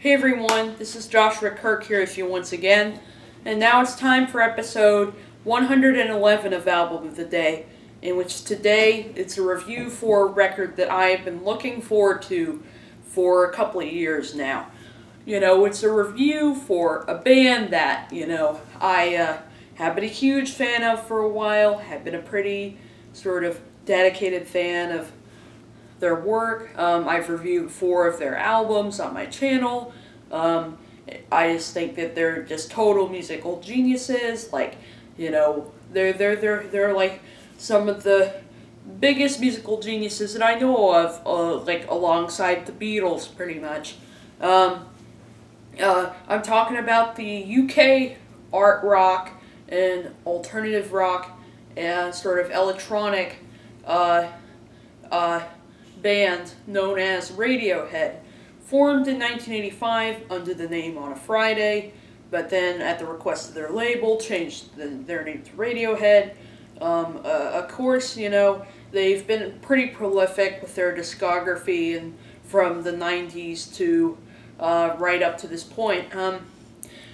Hey everyone, this is Joshua Kirk here with you once again, and now it's time for episode 111 of Album of the Day, in which today it's a review for a record that I have been looking forward to for a couple of years now. It's a review for a band that, I have been a huge fan of for a while, have been a pretty sort of dedicated fan of their work. I've reviewed 4 of their albums on my channel. I just think that they're just total musical geniuses. They're like some of the biggest musical geniuses that I know of, alongside the Beatles, pretty much. I'm talking about the UK art rock and alternative rock and sort of electronic band known as Radiohead, formed in 1985 under the name On a Friday, but then at the request of their label changed their name to Radiohead. Of course, they've been pretty prolific with their discography and from the 90s to right up to this point. And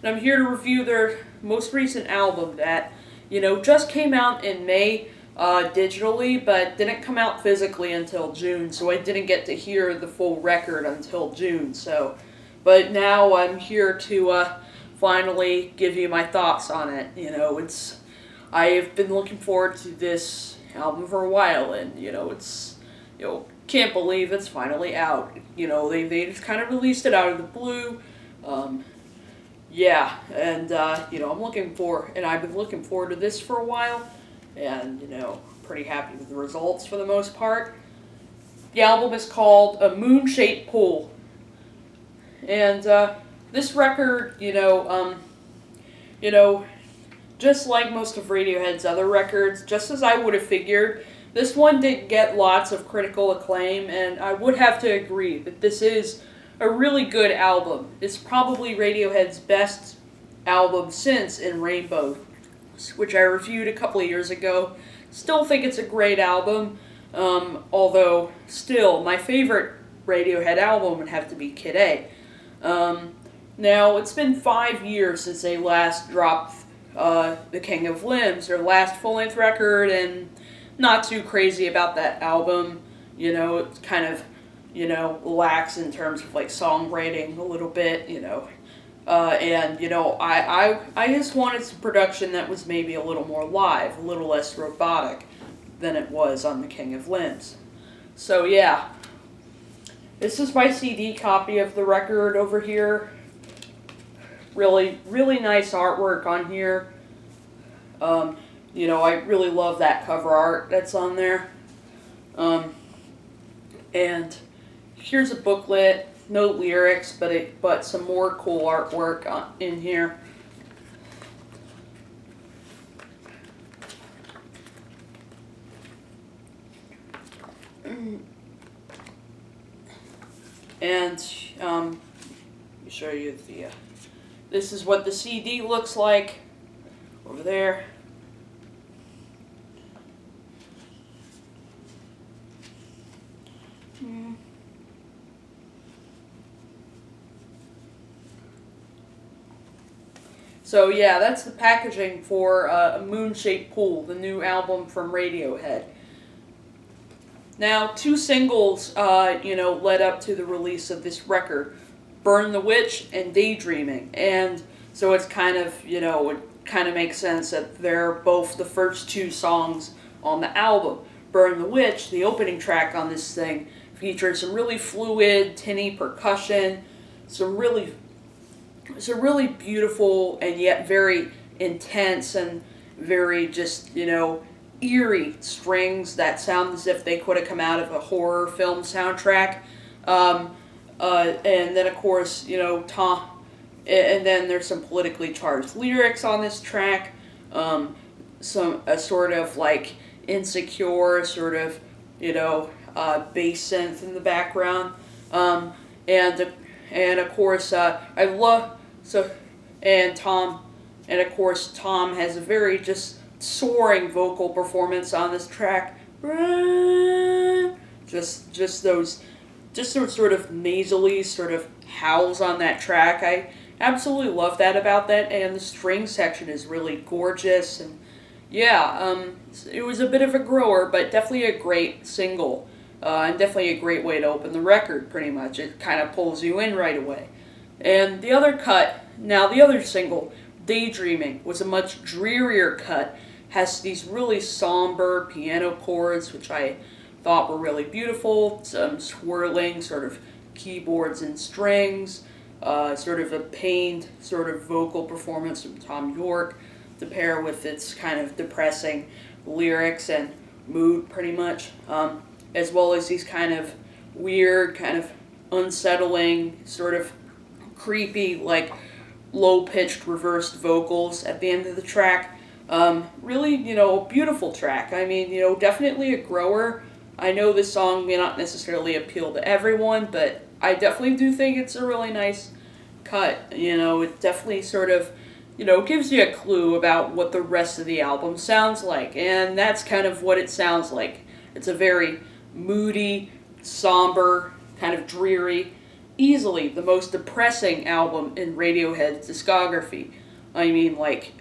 I'm here to review their most recent album that, just came out in May digitally, but didn't come out physically until June, so I didn't get to hear the full record until June. But now I'm here to finally give you my thoughts on it. I have been looking forward to this album for a while, and can't believe it's finally out. They just kind of released it out of the blue. I'm I've been looking forward to this for a while, and, pretty happy with the results for the most part. The album is called A Moon-Shaped Pool, and this record, just like most of Radiohead's other records, just as I would have figured, this one did get lots of critical acclaim, and I would have to agree that this is a really good album. It's probably Radiohead's best album since In Rainbow, which I reviewed a couple of years ago. Still think it's a great album, although still my favorite Radiohead album would have to be Kid A. Now, it's been 5 years since they last dropped The King of Limbs, their last full-length record, and not too crazy about that album. It's kind of, lax in terms of like songwriting a little bit, I just wanted some production that was maybe a little more live, a little less robotic than it was on The King of Limbs. So yeah, this is my CD copy of the record over here. Really, really nice artwork on here. I really love that cover art that's on there. And here's a booklet. No lyrics, but some more cool artwork in here. And let me show you the. This is what the CD looks like over there. So yeah, that's the packaging for A Moon-Shaped Pool, the new album from Radiohead. Now, 2 singles, led up to the release of this record, Burn the Witch and Daydreaming. And so it's kind of, it kind of makes sense that they're both the first 2 songs on the album. Burn the Witch, the opening track on this thing, features some really fluid, tinny percussion, some really beautiful and yet very intense and very just, eerie strings that sound as if they could have come out of a horror film soundtrack. And then, of course, and then there's some politically charged lyrics on this track. A sort of like insecure sort of, bass synth in the background. And of course, Tom has a very just soaring vocal performance on this track. Just those sort of nasally, sort of howls on that track. I absolutely love that about that, and the string section is really gorgeous. And yeah, it was a bit of a grower, but definitely a great single, and definitely a great way to open the record, pretty much. It kind of pulls you in right away. And the other single, Daydreaming, was a much drearier cut, has these really somber piano chords, which I thought were really beautiful, some swirling sort of keyboards and strings, sort of a pained sort of vocal performance from Tom York to pair with its kind of depressing lyrics and mood pretty much, as well as these kind of weird, kind of unsettling, sort of creepy, like low-pitched reversed vocals at the end of the track. Really, beautiful track. I mean, definitely a grower. I know this song may not necessarily appeal to everyone, but I definitely do think it's a really nice cut. It definitely sort of, gives you a clue about what the rest of the album sounds like, and that's kind of what it sounds like. It's a very moody, somber, kind of dreary, easily the most depressing album in Radiohead's discography. I mean,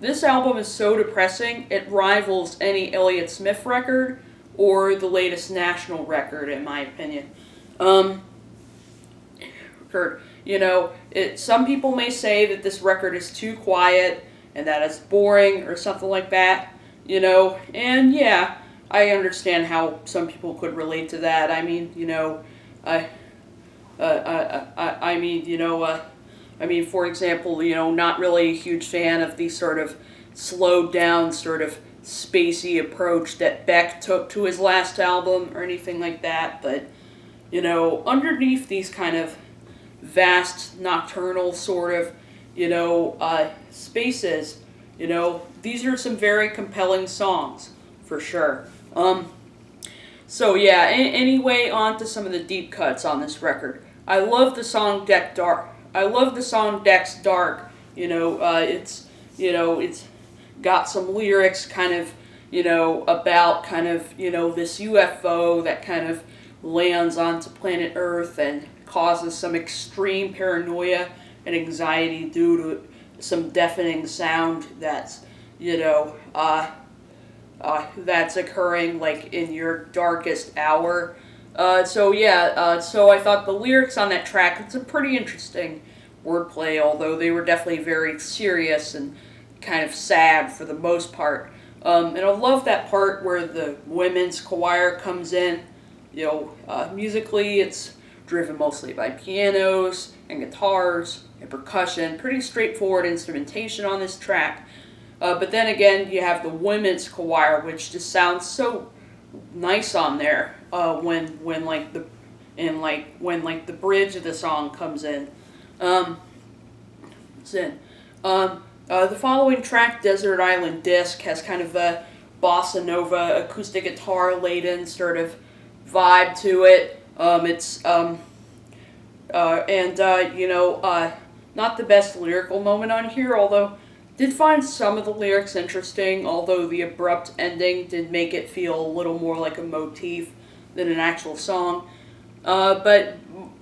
this album is so depressing, it rivals any Elliott Smith record or the latest National record, in my opinion. Some people may say that this record is too quiet and that it's boring or something like that, and yeah, I understand how some people could relate to that. I mean, for example, not really a huge fan of the sort of slowed down, sort of spacey approach that Beck took to his last album or anything like that, but, underneath these kind of vast, nocturnal sort of, spaces, these are some very compelling songs, for sure. So yeah, anyway, on to some of the deep cuts on this record. I love the song Deck Dark. I love the song Deck's Dark. It's got some lyrics kind of, about kind of, this UFO that kind of lands onto planet Earth and causes some extreme paranoia and anxiety due to some deafening sound that's, that's occurring in your darkest hour. So I thought the lyrics on that track, it's a pretty interesting wordplay, although they were definitely very serious and kind of sad for the most part. And I love that part where the women's choir comes in. Musically, it's driven mostly by pianos and guitars and percussion. Pretty straightforward instrumentation on this track. But then again, you have the women's choir, which just sounds so nice on there. When the bridge of the song comes in. The following track, Desert Island Disc, has kind of a bossa nova acoustic guitar laden sort of vibe to it. Not the best lyrical moment on here, although did find some of the lyrics interesting, although the abrupt ending did make it feel a little more like a motif than an actual song. But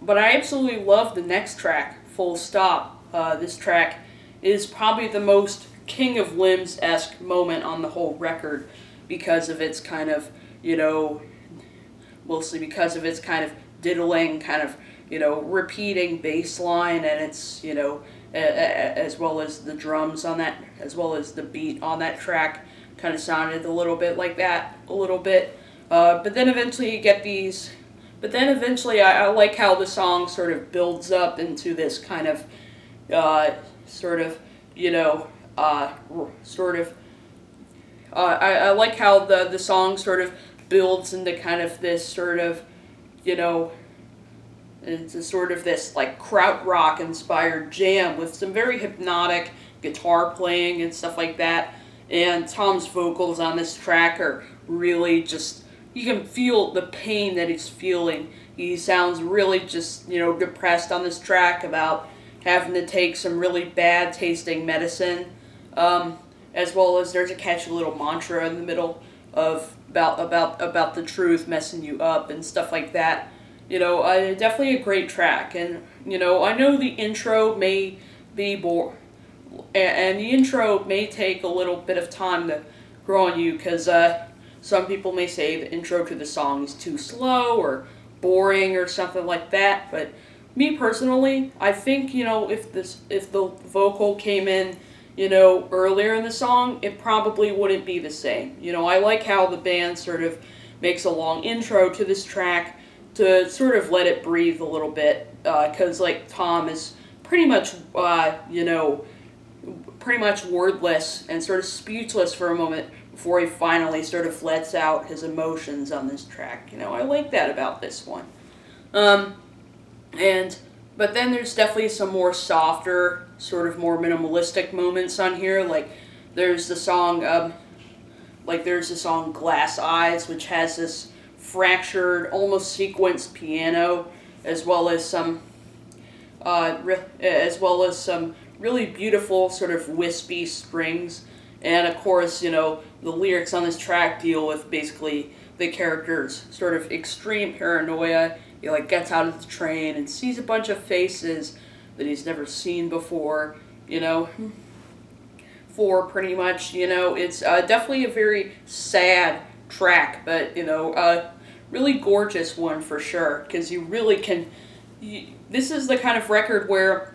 I absolutely love the next track, Full Stop. This track is probably the most King of Limbs-esque moment on the whole record because of its kind of, mostly because of its kind of diddling, kind of, repeating bass line, and its, as well as the drums on that, as well as the beat on that track kind of sounded a little bit like that, a little bit. But then eventually you get these, I like how the song sort of builds up into this kind of, I like how the song sort of builds into kind of this sort of, it's sort of this krautrock inspired jam with some very hypnotic guitar playing and stuff like that. And Tom's vocals on this track are really just, you can feel the pain that he's feeling. He sounds really just, depressed on this track about having to take some really bad tasting medicine. As well as there's a catchy little mantra in the middle of about the truth messing you up and stuff like that. definitely a great track. And I know the intro may be and the intro may take a little bit of time to grow on you, because some people may say the intro to the song is too slow or boring or something like that. But me personally, I think if the vocal came in earlier in the song, it probably wouldn't be the same. I like how the band sort of makes a long intro to this track to sort of let it breathe a little bit, because like Tom is pretty much pretty much wordless and sort of speechless for a moment before he finally sort of lets out his emotions on this track. I like that about this one. And but then there's definitely some more softer, sort of more minimalistic moments on here. There's the song, there's the song "Glass Eyes," which has this fractured, almost sequenced piano, as well as some really beautiful sort of wispy strings. And of course, the lyrics on this track deal with basically the character's sort of extreme paranoia. He gets out of the train and sees a bunch of faces that he's never seen before. For pretty much, it's definitely a very sad track, but a really gorgeous one for sure, because you really can. This is the kind of record where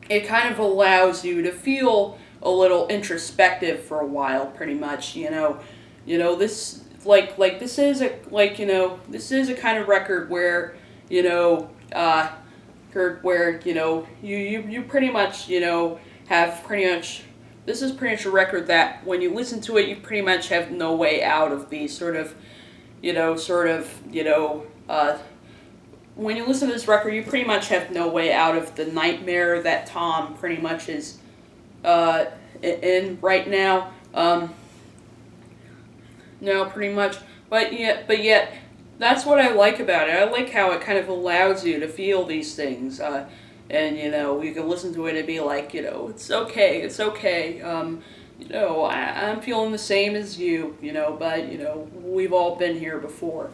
it kind of allows you to feel a little introspective for a while, pretty much. This this is a kind of record where you pretty much have pretty much. This is pretty much a record that when you listen to it, you pretty much have no way out of the when you listen to this record, you pretty much have no way out of the nightmare that Tom pretty much is in right now. No, pretty much. But yet, that's what I like about it. I like how it kind of allows you to feel these things. And you can listen to it and be like, it's okay, it's okay. I'm feeling the same as you, but we've all been here before.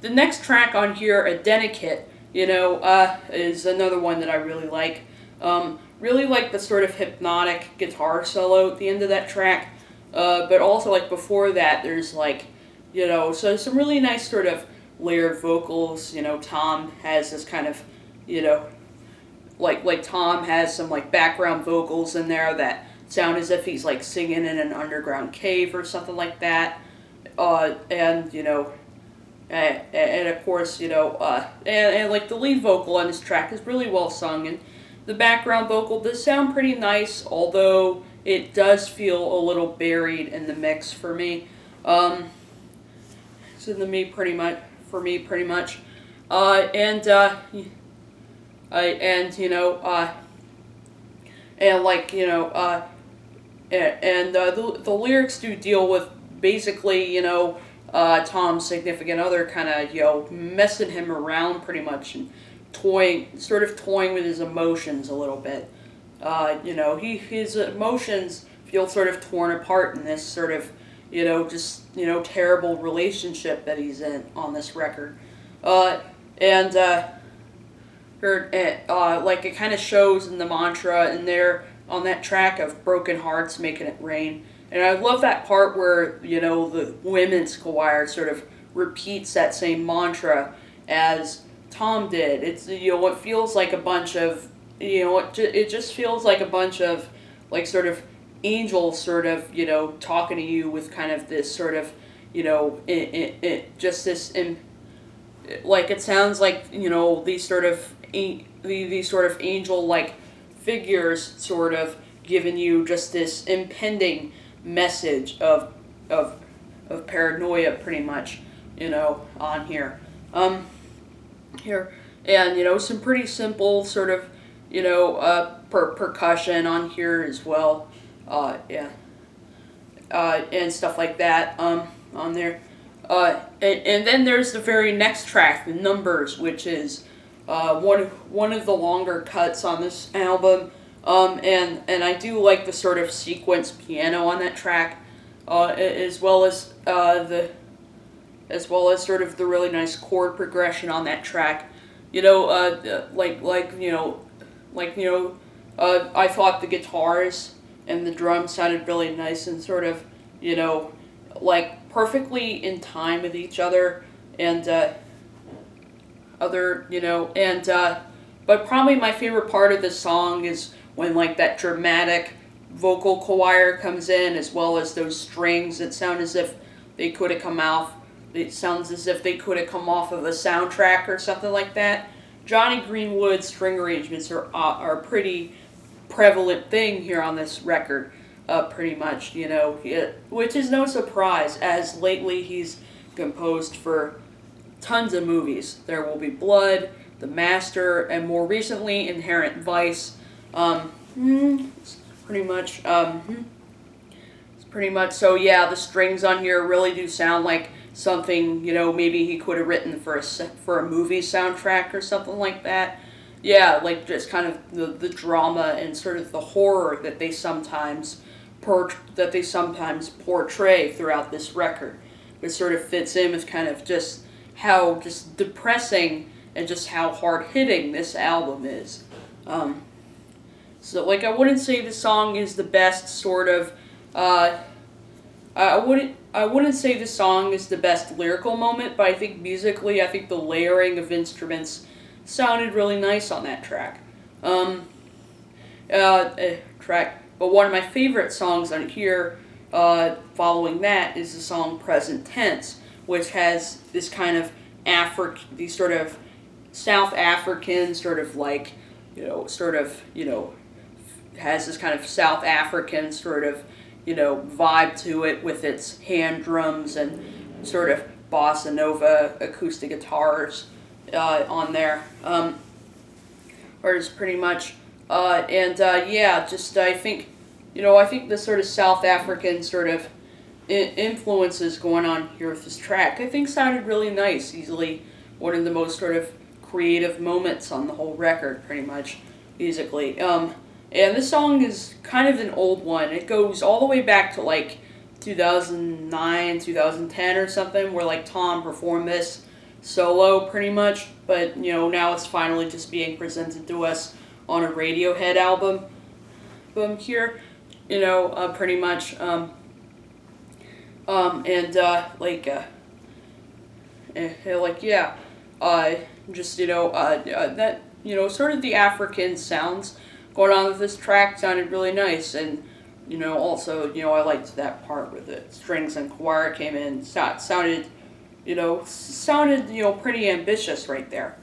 The next track on here, Identikit, is another one that I really like. Really like the sort of hypnotic guitar solo at the end of that track. But also before that, there's so some really nice sort of layered vocals. Tom has this kind of, Tom has some background vocals in there that sound as if he's singing in an underground cave or something like that. And of course, and the lead vocal on this track is really well sung, and the background vocal does sound pretty nice, although it does feel a little buried in the mix for me. Pretty much, and the lyrics do deal with basically Tom's significant other kind of messing him around pretty much, and toying with his emotions a little bit. His emotions feel sort of torn apart in this sort of terrible relationship that he's in on this record. It kind of shows in the mantra in there on that track of broken hearts making it rain. And I love that part where, the women's choir sort of repeats that same mantra as Tom did. It's, it feels like a bunch of, it just feels like a bunch of, sort of angels sort of, talking to you with kind of this sort of, just this, it sounds like, these sort of angel-like figures sort of giving you just this impending message of paranoia, pretty much, on here. Here, and some pretty simple sort of, percussion on here as well, and stuff like that, on there. And then there's the very next track, the Numbers, which is one of the longer cuts on this album. And I do like the sort of sequenced piano on that track, as well as as well as sort of the really nice chord progression on that track. I thought the guitars and the drums sounded really nice and sort of, like perfectly in time with each other, and but probably my favorite part of this song is when like that dramatic vocal choir comes in, as well as those strings that sound as if they could have come off. It sounds as if they could have come off of a soundtrack or something like that. Johnny Greenwood's string arrangements are a pretty prevalent thing here on this record, pretty much, which is no surprise, as lately he's composed for tons of movies. There Will Be Blood, The Master, and more recently, Inherent Vice. It's pretty much, so yeah, the strings on here really do sound like something, maybe he could have written for a movie soundtrack or something like that. Yeah, like just kind of the drama and sort of the horror that they sometimes portray throughout this record. It sort of fits in with kind of just how just depressing and just how hard-hitting this album is. So, like, I wouldn't say the song is the best sort of, I wouldn't say the song is the best lyrical moment, but I think musically, I think the layering of instruments sounded really nice on that track. But one of my favorite songs on here, following that, is the song Present Tense, which has this kind of these sort of South African sort of like, has this kind of South African sort of, vibe to it with its hand drums and sort of bossa nova acoustic guitars on there. Or is pretty much, I think, I think the sort of South African sort of influences going on here with this track, I think sounded really nice. Easily one of the most sort of creative moments on the whole record, pretty much, musically. And this song is kind of an old one. It goes all the way back to like 2009, 2010 or something, where like Tom performed this solo pretty much. But, now it's finally just being presented to us on a Radiohead album here, pretty much. Sort of the African sounds going on with this track sounded really nice, and also I liked that part where the strings and choir came in. Sounded pretty ambitious right there.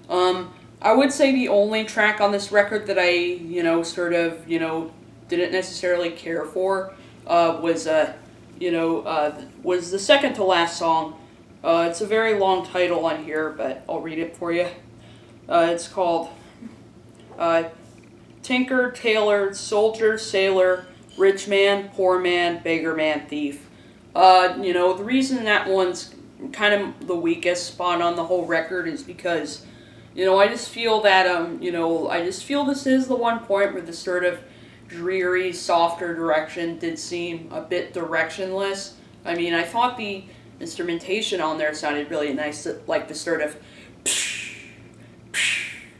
I would say the only track on this record that I didn't necessarily care for was the second to last song. It's a very long title on here, but I'll read it for you. It's called Tinker, Tailor, Soldier, Sailor, Rich Man, Poor Man, Beggar Man, Thief. The reason that one's kind of the weakest spot on the whole record is because, I just feel that, this is the one point where the sort of dreary, softer direction did seem a bit directionless. I mean, I thought the instrumentation on there sounded really nice, like the sort of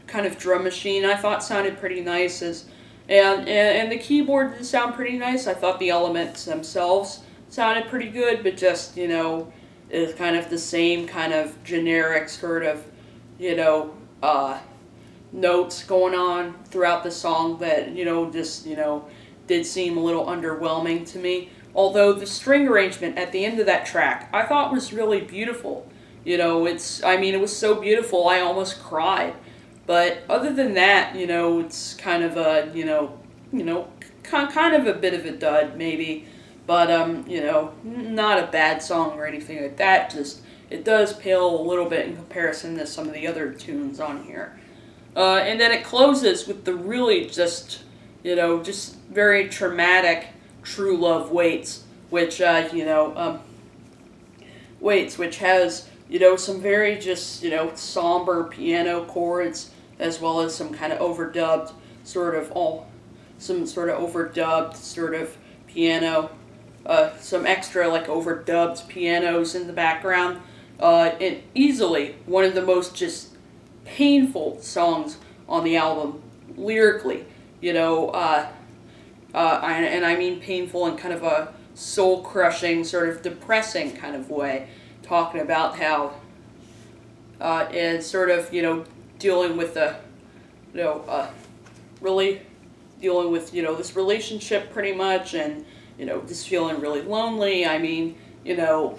kind of drum machine I thought sounded pretty nice, and the keyboard did sound pretty nice. I thought the elements themselves sounded pretty good, but just, is kind of the same kind of generic sort of, notes going on throughout the song that, did seem a little underwhelming to me. Although the string arrangement at the end of that track, I thought was really beautiful. It was so beautiful I almost cried. But other than that, it's kind of a, kind of a bit of a dud, maybe. But, not a bad song or anything like that. Just, it does pale a little bit in comparison to some of the other tunes on here. And then it closes with the really just very traumatic True Love Waits, which, which has, some very just, somber piano chords, as well as some kind of overdubbed piano, some extra, like, overdubbed pianos in the background. and easily one of the most just painful songs on the album lyrically. And I mean painful in kind of a soul-crushing, sort of depressing kind of way, talking about how it's sort of, dealing with the, really dealing with, this relationship pretty much, and, just feeling really lonely. I mean, and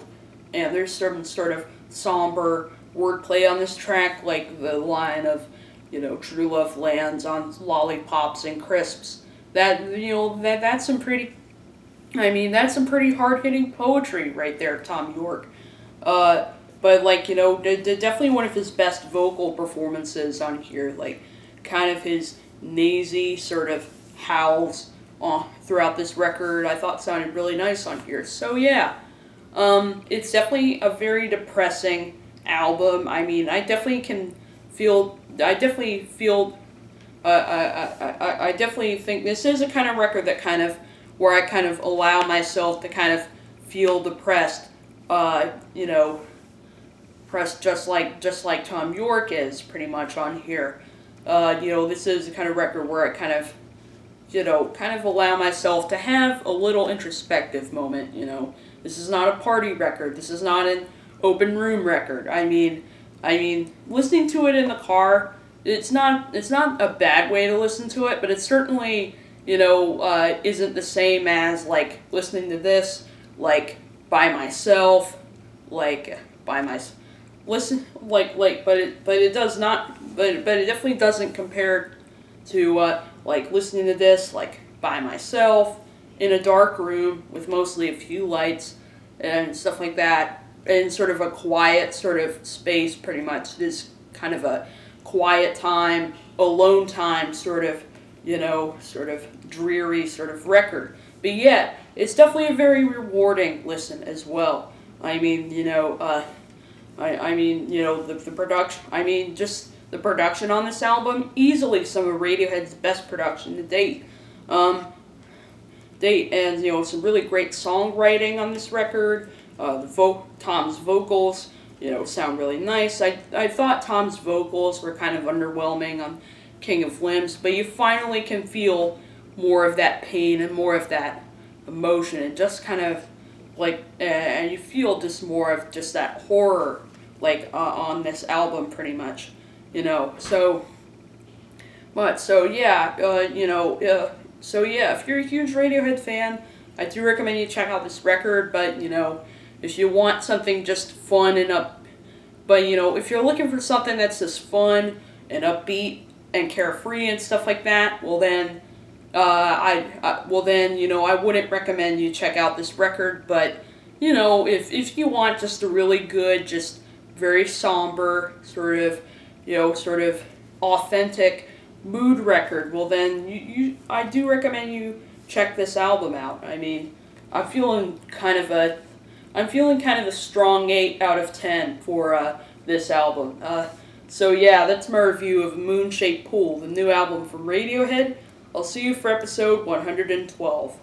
there's some sort of somber wordplay on this track, like the line of, true love lands on lollipops and crisps. That's some pretty, that's some pretty hard-hitting poetry right there, Tom York. But definitely one of his best vocal performances on here, like kind of his nasy sort of howls throughout this record, I thought sounded really nice on here. So yeah, it's definitely a very depressing album. I mean, I definitely think this is a kind of record that kind of, where I kind of allow myself to kind of feel depressed, depressed just like Tom York is pretty much on here. This is the kind of record where I kind of allow myself to have a little introspective moment. This is not a party record. This is not an open room record. I mean, listening to it in the car, it's not a bad way to listen to it, but it certainly, isn't the same as, like, listening to this, like, by myself, but it does not, but it definitely doesn't compare to, like, listening to this, like, by myself, in a dark room, with mostly a few lights, and stuff like that, in sort of a quiet sort of space, pretty much. This kind of a quiet time, alone time, sort of dreary sort of record. But yet, it's definitely a very rewarding listen as well. I mean, the production, just the production on this album, easily some of Radiohead's best production to date. And, some really great songwriting on this record. Tom's vocals, sound really nice. I thought Tom's vocals were kind of underwhelming on King of Limbs, but you finally can feel more of that pain and more of that emotion, and just kind of like, and you feel just more of just that horror, like, on this album pretty much, so yeah, if you're a huge Radiohead fan, I do recommend you check out this record, but, if you want something just fun and if you're looking for something that's just fun and upbeat and carefree and stuff like that, well then, I wouldn't recommend you check out this record. But if you want just a really good, just very somber sort of authentic mood record, well then I do recommend you check this album out. I mean, I'm feeling kind of a strong 8 out of 10 for this album. So yeah, that's my review of Moon-Shaped Pool, the new album from Radiohead. I'll see you for episode 112.